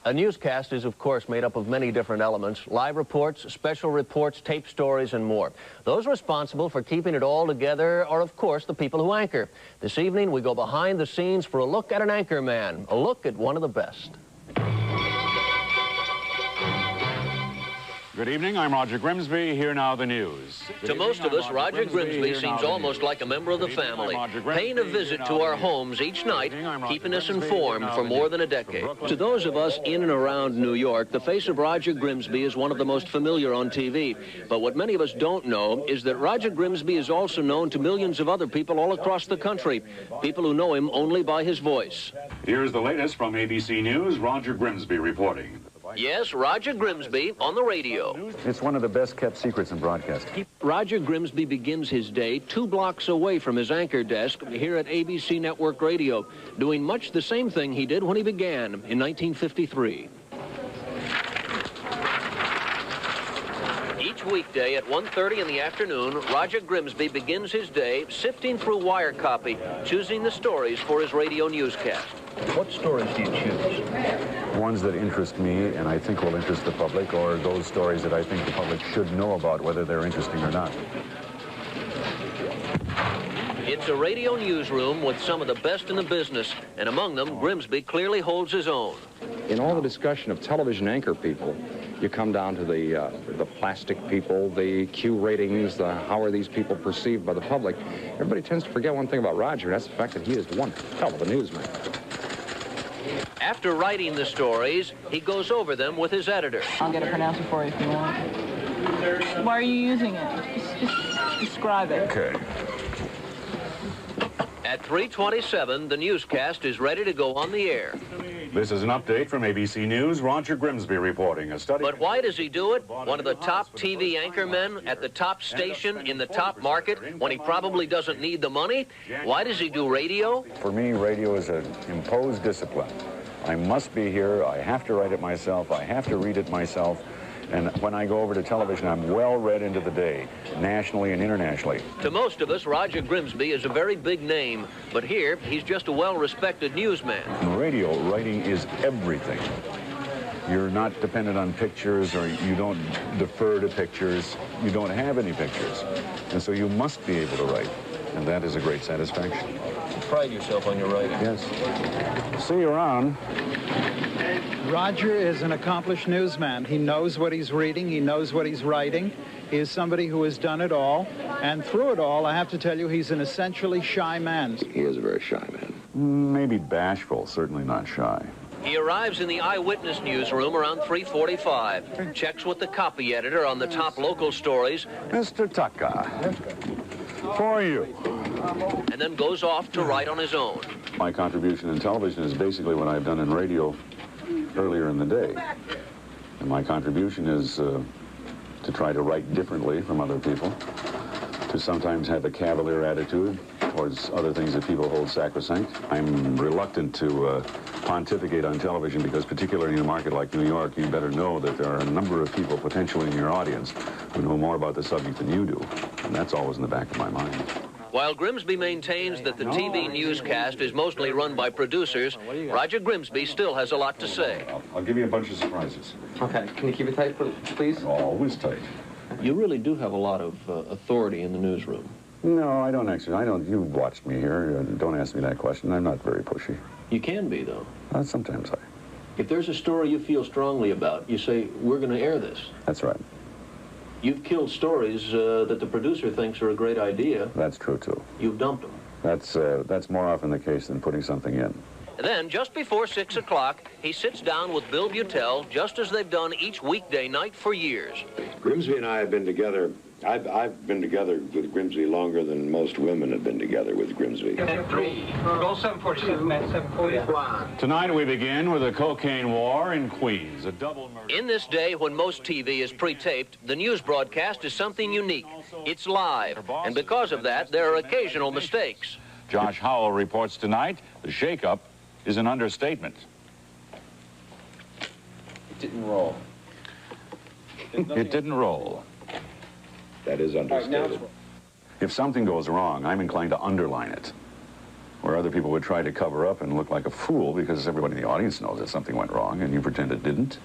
A newscast is, of course, made up of many different elements: live reports, special reports, tape stories, and more. Those responsible for keeping it all together are, of course, the people who anchor. This evening, we go behind the scenes for a look at an anchor man, a look at one of the best. Good evening, I'm Roger Grimsby. Here now the news. To most of us, Roger Grimsby seems almost like a member of the family, paying a visit to our homes each night, keeping us informed for more than a decade. To those of us in and around New York, the face of Roger Grimsby is one of the most familiar on TV. But what many of us don't know is that Roger Grimsby is also known to millions of other people all across the country, people who know him only by his voice. Here's the latest from ABC News. Roger Grimsby reporting. Yes, Roger Grimsby on the radio. It's one of the best-kept secrets in broadcasting. Roger Grimsby begins his day 2 blocks away from his anchor desk here at ABC Network Radio, doing much the same thing he did when he began in 1953. Each weekday at 1:30 in the afternoon, Roger Grimsby begins his day sifting through wire copy, choosing the stories for his radio newscast. What stories do you choose? Ones that interest me and I think will interest the public, or those stories that I think the public should know about, whether they're interesting or not. It's a radio newsroom with some of the best in the business, and among them, Grimsby clearly holds his own. In all the discussion of television anchor people, you come down to the plastic people, the Q ratings, how are these people perceived by the public. Everybody tends to forget one thing about Roger, and that's the fact that he is one hell of a newsman. After writing the stories, he goes over them with his editor. I'll get a pronouncer for you if you want. Why are you using it? Just describe it. Okay. At 3:27, the newscast is ready to go on the air. This is an update from ABC News. Roger Grimsby reporting. A study. But why does he do it? One of the top TV anchormen at the top station in the top market when he probably doesn't need the money? Why does he do radio? For me, radio is an imposed discipline. I must be here. I have to write it myself. I have to read it myself. And when I go over to television, I'm well read into the day, nationally and internationally. To most of us, Roger Grimsby is a very big name, but here, he's just a well-respected newsman. In radio, writing is everything. You're not dependent on pictures, or you don't defer to pictures. You don't have any pictures. And so you must be able to write, and that is a great satisfaction. You pride yourself on your writing. Yes. See you around. Roger is an accomplished newsman. He knows what he's reading. He knows what he's writing. He is somebody who has done it all. And through it all, I have to tell you, he's an essentially shy man. He is a very shy man. Maybe bashful, certainly not shy. He arrives in the Eyewitness Newsroom around 3:45, checks with the copy editor on the top local stories, Mr. Tucker, for you. and then goes off to write on his own. My contribution in television is basically what I've done in radio earlier in the day. And my contribution is to try to write differently from other people, to sometimes have a cavalier attitude towards other things that people hold sacrosanct. I'm reluctant to pontificate on television because, particularly in a market like New York, you better know that there are a number of people potentially in your audience who know more about the subject than you do. And that's always in the back of my mind. While Grimsby maintains that the TV newscast is mostly run by producers, Roger Grimsby still has a lot to say. I'll give you a bunch of surprises. Okay, can you keep it tight, please? Always tight. You really do have a lot of authority in the newsroom. No, I don't actually. You've watched me here. Don't ask me that question. I'm not very pushy. You can be, though. Sometimes I. If there's a story you feel strongly about, you say, we're going to air this. That's right. You've killed stories that the producer thinks are a great idea. That's true, too. You've dumped them. That's more often the case than putting something in. And then, just before 6 o'clock, he sits down with Bill Butel, just as they've done each weekday night for years. Grimsby and I have been together. I've been together with Grimsby longer than most women have been together with Grimsby. Roll 747, man, 741. Tonight we begin with a cocaine war in Queens, a double murder. In this day when most TV is pre-taped, the news broadcast is something unique. It's live, and because of that, there are occasional mistakes. Josh Howell reports tonight the shakeup is an understatement. It didn't roll. It didn't roll. That is understated. If something goes wrong, I'm inclined to underline it. where other people would try to cover up and look like a fool because everybody in the audience knows that something went wrong and you pretend it didn't.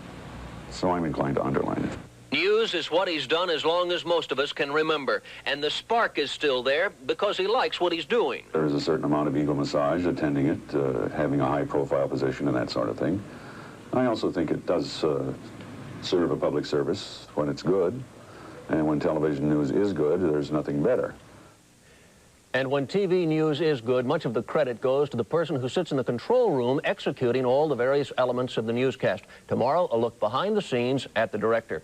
So I'm inclined to underline it. News is what he's done as long as most of us can remember, and the spark is still there because he likes what he's doing. There is a certain amount of ego massage attending it, having a high-profile position and that sort of thing. I also think it does serve a public service when it's good, and when television news is good, there's nothing better. And when TV news is good, much of the credit goes to the person who sits in the control room executing all the various elements of the newscast. Tomorrow, a look behind the scenes at the director.